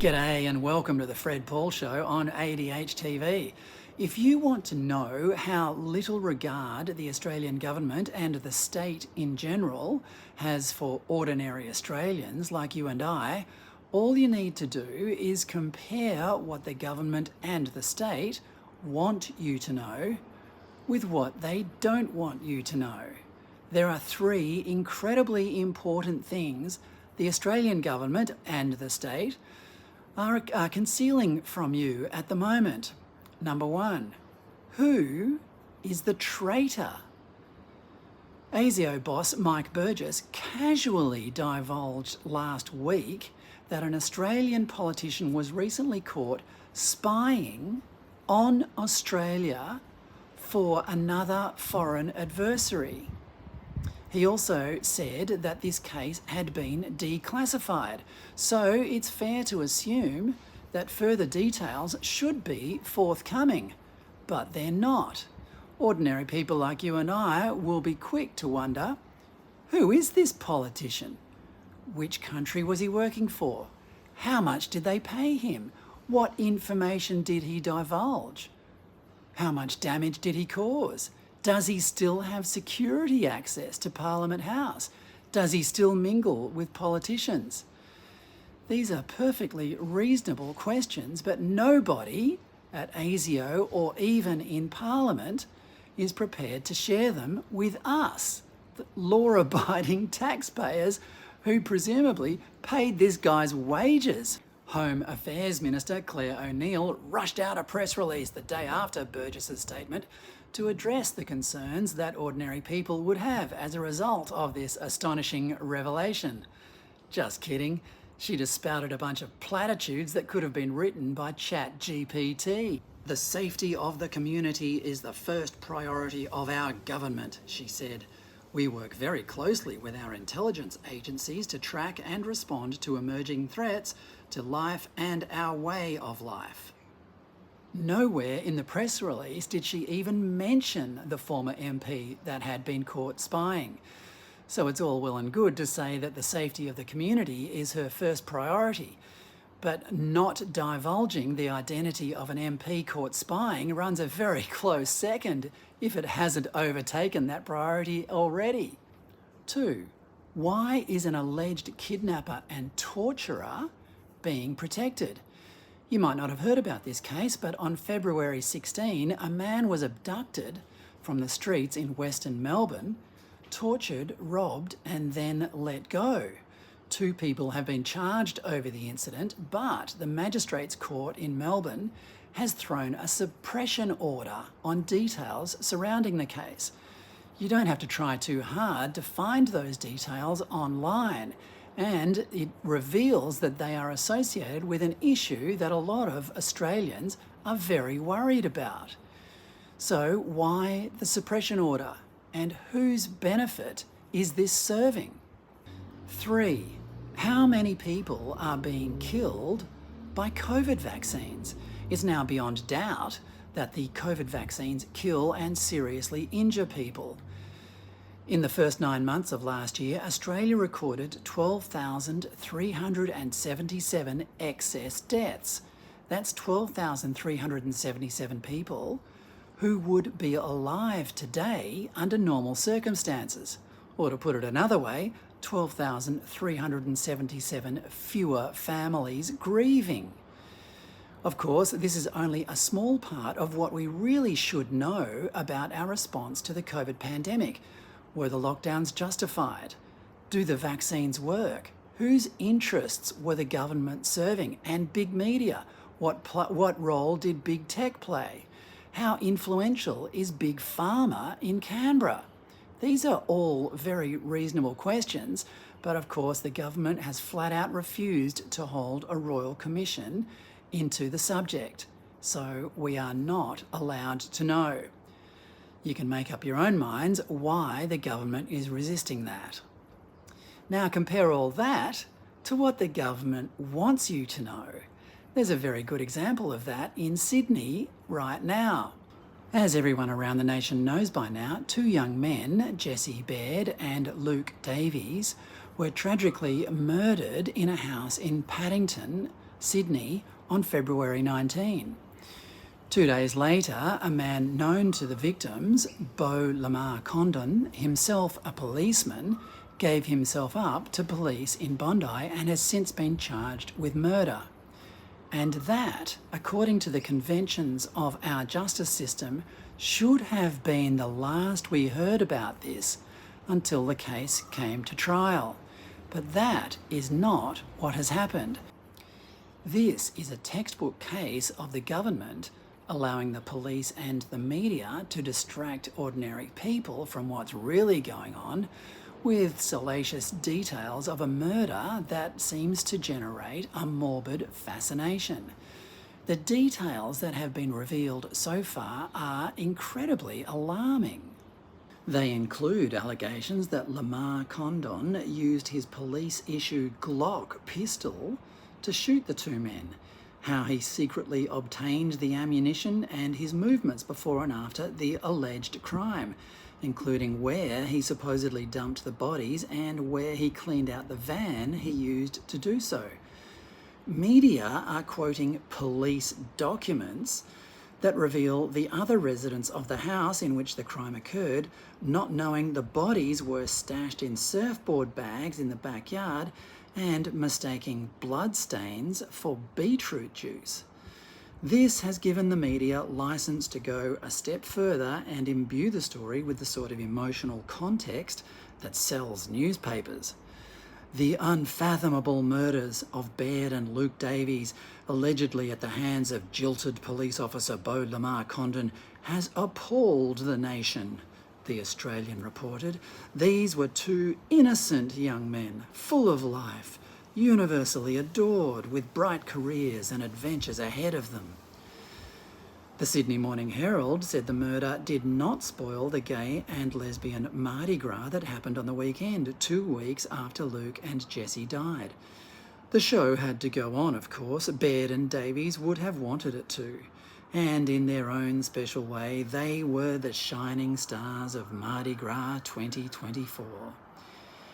G'day and welcome to the Fred Paul Show on ADH TV. If you want to know how little regard the Australian government and the state in general has for ordinary Australians like you and I, all you need to do is compare what the government and the state want you to know with what they don't want you to know. There are three incredibly important things the Australian government and the state are concealing from you at the moment. Number one, who is the traitor? ASIO boss Mike Burgess casually divulged last week that an Australian politician was recently caught spying on Australia for another foreign adversary. He also said that this case had been declassified, so it's fair to assume that further details should be forthcoming, but they're not. Ordinary people like you and I will be quick to wonder, who is this politician? Which country was he working for? How much did they pay him? What information did he divulge? How much damage did he cause? Does he still have security access to Parliament House? Does he still mingle with politicians? These are perfectly reasonable questions, but nobody at ASIO or even in Parliament is prepared to share them with us, the law-abiding taxpayers who presumably paid this guy's wages. Home Affairs Minister Claire O'Neill rushed out a press release the day after Burgess's statement to address the concerns that ordinary people would have as a result of this astonishing revelation. Just kidding. She just spouted a bunch of platitudes that could have been written by ChatGPT. The safety of the community is the first priority of our government, she said. We work very closely with our intelligence agencies to track and respond to emerging threats to life and our way of life. Nowhere in the press release did she even mention the former MP that had been caught spying. So it's all well and good to say that the safety of the community is her first priority, but not divulging the identity of an MP caught spying runs a very close second if it hasn't overtaken that priority already. 2. Why is an alleged kidnapper and torturer being protected? You might not have heard about this case, but on February 16, a man was abducted from the streets in Western Melbourne, tortured, robbed, and then let go. 2 people have been charged over the incident, but the Magistrates Court in Melbourne has thrown a suppression order on details surrounding the case. You don't have to try too hard to find those details online, and it reveals that they are associated with an issue that a lot of Australians are very worried about. So why the suppression order? And whose benefit is this serving? 3. How many people are being killed by COVID vaccines? It's now beyond doubt that the COVID vaccines kill and seriously injure people. In the first 9 months of last year, Australia recorded 12,377 excess deaths. That's 12,377 people who would be alive today under normal circumstances. Or to put it another way, 12,377 fewer families grieving. Of course, this is only a small part of what we really should know about our response to the COVID pandemic. Were the lockdowns justified? Do the vaccines work? Whose interests were the government serving? And big media? What role did big tech play? How influential is big pharma in Canberra? These are all very reasonable questions, but of course the government has flat out refused to hold a royal commission into the subject, so we are not allowed to know. You can make up your own minds why the government is resisting that. Now compare all that to what the government wants you to know. There's a very good example of that in Sydney right now. As everyone around the nation knows by now, 2 young men, Jesse Baird and Luke Davies, were tragically murdered in a house in Paddington Sydney, on February 19. 2 days later, a man known to the victims, Beau Lamar Condon, himself a policeman, gave himself up to police in Bondi and has since been charged with murder. And that, according to the conventions of our justice system, should have been the last we heard about this until the case came to trial. But that is not what has happened. This is a textbook case of the government allowing the police and the media to distract ordinary people from what's really going on with salacious details of a murder that seems to generate a morbid fascination. The details that have been revealed so far are incredibly alarming. They include allegations that Lamar Condon used his police-issued Glock pistol to shoot the two men, how he secretly obtained the ammunition, and his movements before and after the alleged crime, including where he supposedly dumped the bodies and where he cleaned out the van he used to do so. Media are quoting police documents that reveal the other residents of the house in which the crime occurred, not knowing the bodies were stashed in surfboard bags in the backyard and mistaking blood stains for beetroot juice. This has given the media license to go a step further and imbue the story with the sort of emotional context that sells newspapers. The unfathomable murders of Baird and Luke Davies, allegedly at the hands of jilted police officer Beau Lamar Condon, has appalled the nation, the Australian reported. These were two innocent young men, full of life, universally adored, with bright careers and adventures ahead of them. The Sydney Morning Herald said the murder did not spoil the gay and lesbian Mardi Gras that happened on the weekend, 2 weeks after Luke and Jessie died. The show had to go on, of course. Baird and Davies would have wanted it to. And in their own special way, they were the shining stars of Mardi Gras 2024.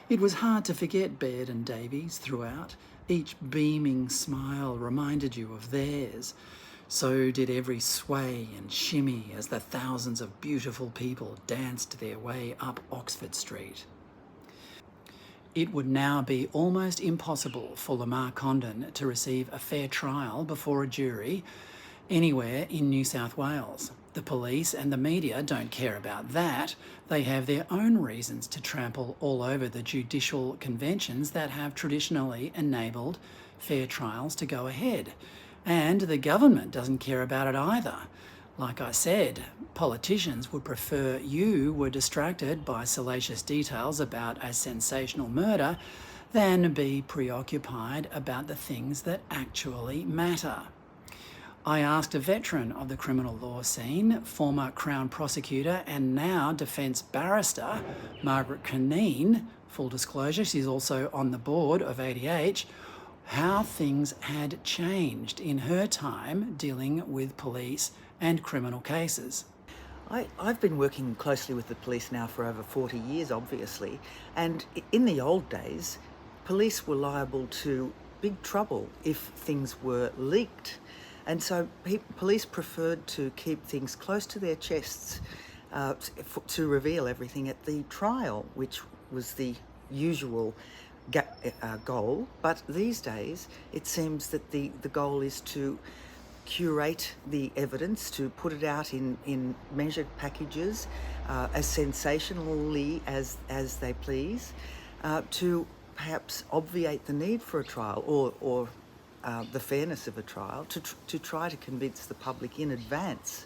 It was hard to forget Baird and Davies throughout. Each beaming smile reminded you of theirs. So did every sway and shimmy as the thousands of beautiful people danced their way up Oxford Street. It would now be almost impossible for Lamar Condon to receive a fair trial before a jury anywhere in New South Wales. The police and the media don't care about that. They have their own reasons to trample all over the judicial conventions that have traditionally enabled fair trials to go ahead. And the government doesn't care about it either. Like I said, politicians would prefer you were distracted by salacious details about a sensational murder than be preoccupied about the things that actually matter. I asked a veteran of the criminal law scene, former Crown prosecutor and now defence barrister, Margaret Cunneen, full disclosure, she's also on the board of ADH, how things had changed in her time dealing with police and criminal cases. I've been working closely with the police now for over 40 years, obviously, and in the old days, police were liable to big trouble if things were leaked. And so police preferred to keep things close to their chests to reveal everything at the trial, which was the usual goal. But these days, it seems that the goal is to curate the evidence, to put it out in measured packages, as sensationally as they please, to perhaps obviate the need for a trial or the fairness of a trial, to try to convince the public in advance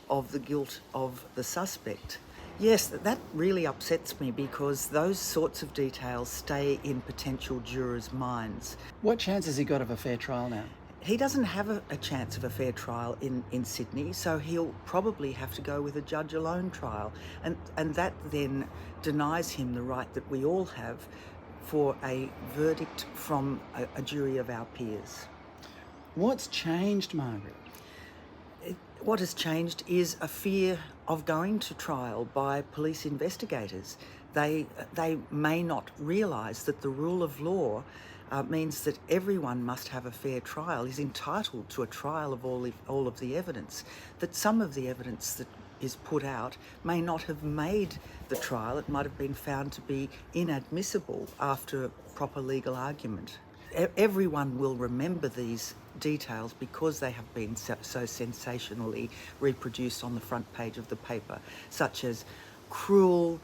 of the guilt of the suspect. Yes, that really upsets me because those sorts of details stay in potential jurors' minds. What chance has he got of a fair trial now? He doesn't have a chance of a fair trial in Sydney, so he'll probably have to go with a judge-alone trial. And that then denies him the right that we all have for a verdict from a jury of our peers. What's changed, Margaret? What has changed is a fear of going to trial by police investigators. They may not realise that the rule of law means that everyone must have a fair trial, is entitled to a trial of all of the evidence, that some of the evidence that is put out may not have made the trial. It might have been found to be inadmissible after proper legal argument. Everyone will remember these details because they have been so sensationally reproduced on the front page of the paper, such as cruel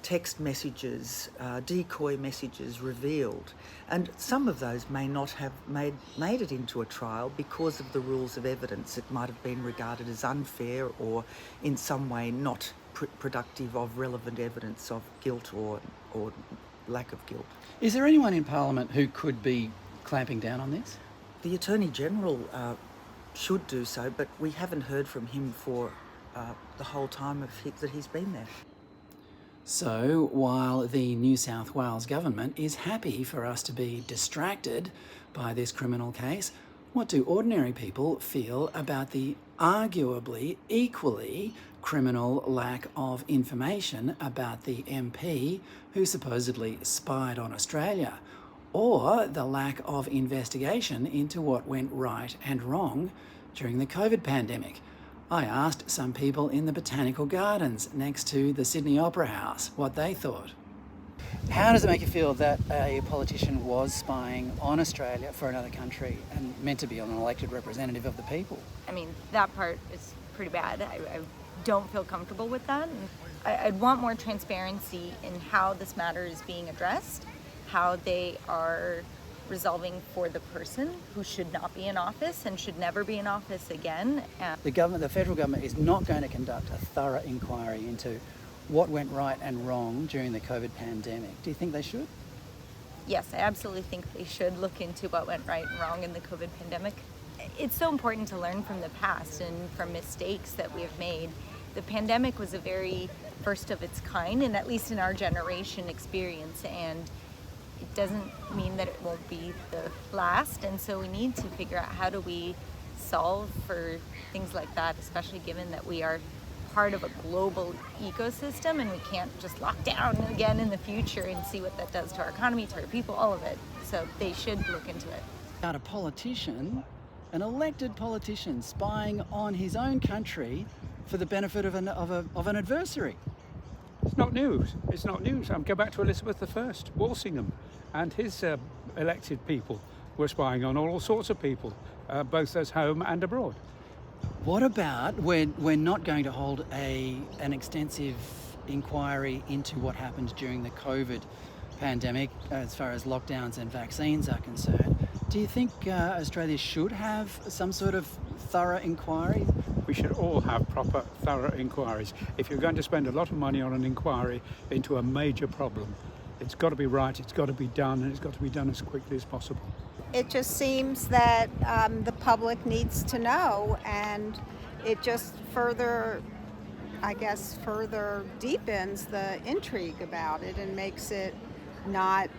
text messages, decoy messages revealed. And some of those may not have made it into a trial because of the rules of evidence. It might have been regarded as unfair or in some way not productive of relevant evidence of guilt or lack of guilt. Is there anyone in Parliament who could be clamping down on this? The Attorney-General should do so, but we haven't heard from him for the whole time that he's been there. So, while the New South Wales government is happy for us to be distracted by this criminal case, what do ordinary people feel about the arguably equally criminal lack of information about the MP who supposedly spied on Australia, or the lack of investigation into what went right and wrong during the COVID pandemic? I asked some people in the Botanical Gardens next to the Sydney Opera House what they thought. How does it make you feel that a politician was spying on Australia for another country and meant to be an elected representative of the people? I mean, that part is pretty bad. I don't feel comfortable with that. I'd want more transparency in how this matter is being addressed, how they are resolving for the person who should not be in office and should never be in office again. The federal government is not going to conduct a thorough inquiry into what went right and wrong during the COVID pandemic. Do you think they should? Yes, I absolutely think they should look into what went right and wrong in the COVID pandemic. It's so important to learn from the past and from mistakes that we have made. The pandemic was a very first of its kind, and at least in our generation experience, and it doesn't mean that it won't be the last, and so we need to figure out how do we solve for things like that, especially given that we are part of a global ecosystem and we can't just lock down again in the future and see what that does to our economy, to our people, all of it. So they should look into it. About a politician, an elected politician, spying on his own country for the benefit of an adversary. It's not news. It's not news. Go back to Elizabeth I, Walsingham, and his elected people were spying on all sorts of people, both as home and abroad. What about we're not going to hold an extensive inquiry into what happened during the COVID pandemic as far as lockdowns and vaccines are concerned? Do you think Australia should have some sort of thorough inquiry? We should all have proper, thorough inquiries. If you're going to spend a lot of money on an inquiry into a major problem, it's got to be right, it's got to be done, and it's got to be done as quickly as possible. It just seems that the public needs to know, and it just further deepens the intrigue about it and makes it not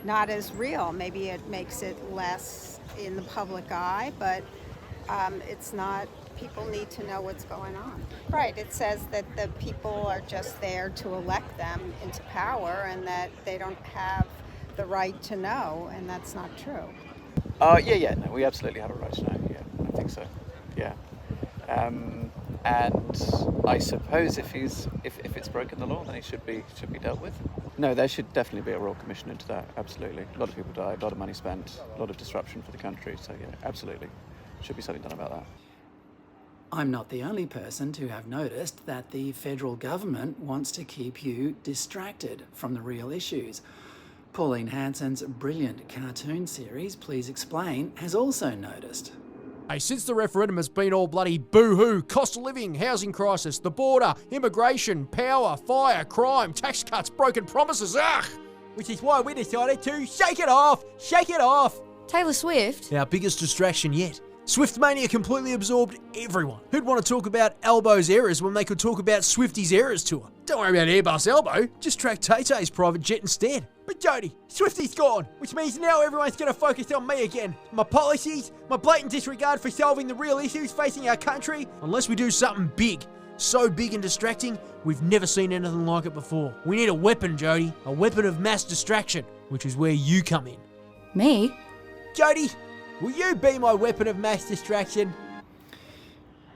as real. Maybe it makes it less in the public eye, but it's not. People need to know what's going on. Right, it says that the people are just there to elect them into power and that they don't have the right to know, and that's not true. No, we absolutely have a right to know. Yeah, I think so. Yeah, and I suppose if it's broken the law, then he should be dealt with. No, there should definitely be a royal commission into that. Absolutely, a lot of people died, a lot of money spent, a lot of disruption for the country. So yeah, absolutely, should be something done about that. I'm not the only person to have noticed that the federal government wants to keep you distracted from the real issues. Pauline Hanson's brilliant cartoon series, Please Explain, has also noticed. Hey, since the referendum has been all bloody boo-hoo, cost of living, housing crisis, the border, immigration, power, fire, crime, tax cuts, broken promises, which is why we decided to shake it off! Shake it off! Taylor Swift? Our biggest distraction yet. Swiftmania completely absorbed everyone. Who'd want to talk about Elbow's errors when they could talk about Swifty's Errors tour? Don't worry about Airbus Elbow, just track Tay-Tay's private jet instead. But Jody, Swifty's gone, which means now everyone's going to focus on me again. My policies, my blatant disregard for solving the real issues facing our country. Unless we do something big, so big and distracting, we've never seen anything like it before. We need a weapon, Jody, a weapon of mass distraction, which is where you come in. Me? Jody, will you be my weapon of mass distraction?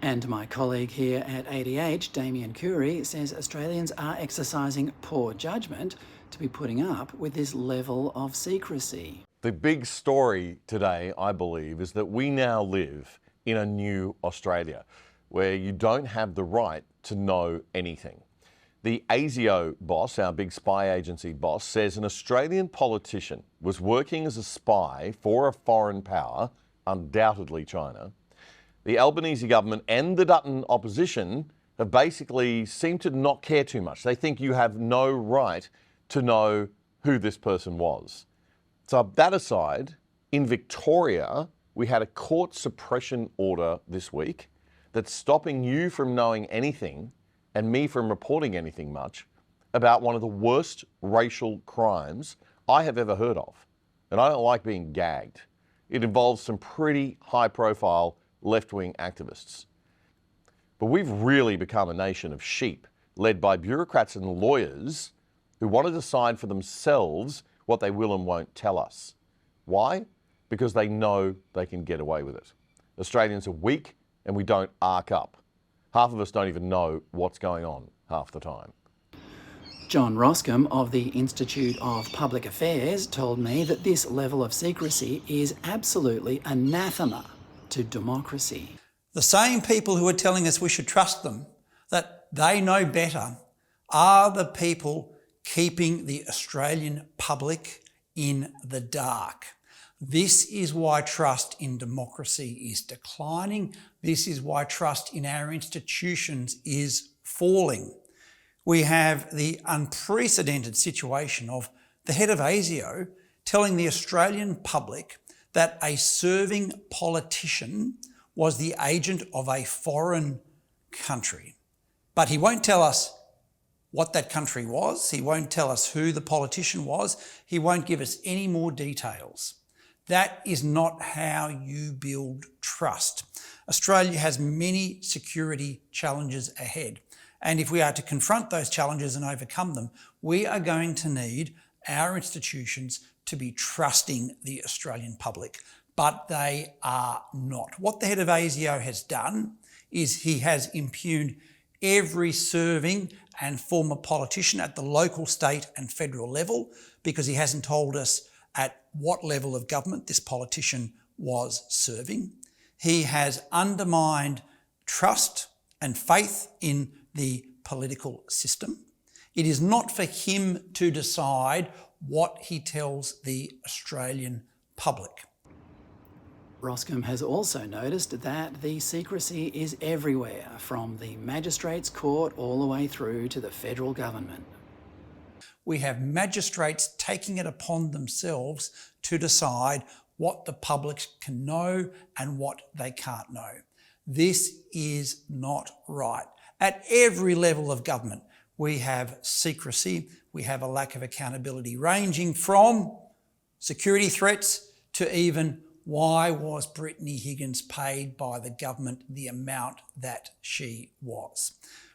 And my colleague here at ADH, Damien Curry, says Australians are exercising poor judgment to be putting up with this level of secrecy. The big story today, I believe, is that we now live in a new Australia where you don't have the right to know anything. The ASIO boss, our big spy agency boss, says an Australian politician was working as a spy for a foreign power, undoubtedly China. The Albanese government and the Dutton opposition have basically seemed to not care too much. They think you have no right to know who this person was. So that aside, in Victoria, we had a court suppression order this week that's stopping you from knowing anything and me from reporting anything much about one of the worst racial crimes I have ever heard of. And I don't like being gagged. It involves some pretty high-profile left-wing activists. But we've really become a nation of sheep, led by bureaucrats and lawyers who want to decide for themselves what they will and won't tell us. Why? Because they know they can get away with it. Australians are weak and we don't arc up. Half of us don't even know what's going on half the time. John Roscombe of the Institute of Public Affairs told me that this level of secrecy is absolutely anathema to democracy. The same people who are telling us we should trust them, that they know better, are the people keeping the Australian public in the dark. This is why trust in democracy is declining. This is why trust in our institutions is falling. We have the unprecedented situation of the head of ASIO telling the Australian public that a serving politician was the agent of a foreign country. But he won't tell us what that country was. He won't tell us who the politician was. He won't give us any more details. That is not how you build trust. Australia has many security challenges ahead. And if we are to confront those challenges and overcome them, we are going to need our institutions to be trusting the Australian public. But they are not. What the head of ASIO has done is he has impugned every serving and former politician at the local, state and federal level because he hasn't told us at what level of government this politician was serving. He has undermined trust and faith in the political system. It is not for him to decide what he tells the Australian public. Roscombe has also noticed that the secrecy is everywhere, from the magistrates' court all the way through to the federal government. We have magistrates taking it upon themselves to decide what the public can know and what they can't know. This is not right. At every level of government, we have secrecy, we have a lack of accountability, ranging from security threats to even why was Brittany Higgins paid by the government the amount that she was.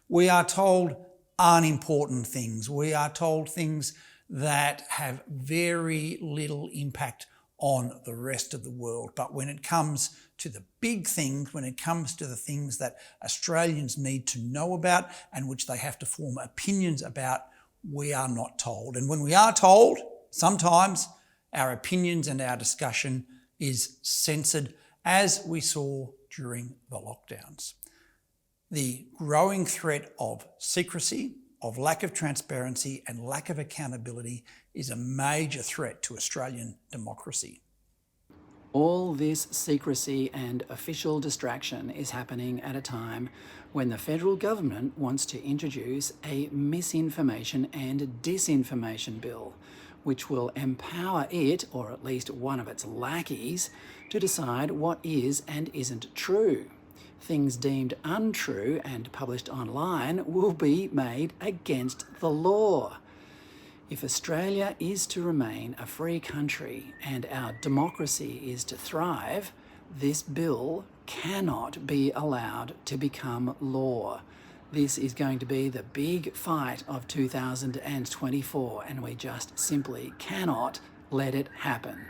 We are told unimportant things. We are told things that have very little impact on the rest of the world. But when it comes to the big things, when it comes to the things that Australians need to know about and which they have to form opinions about, we are not told. And when we are told, sometimes our opinions and our discussion is censored, as we saw during the lockdowns. The growing threat of secrecy, of lack of transparency and lack of accountability is a major threat to Australian democracy. All this secrecy and official distraction is happening at a time when the federal government wants to introduce a misinformation and disinformation bill, which will empower it, or at least one of its lackeys, to decide what is and isn't true. Things deemed untrue and published online will be made against the law. If Australia is to remain a free country and our democracy is to thrive, this bill cannot be allowed to become law. This is going to be the big fight of 2024, and we just simply cannot let it happen.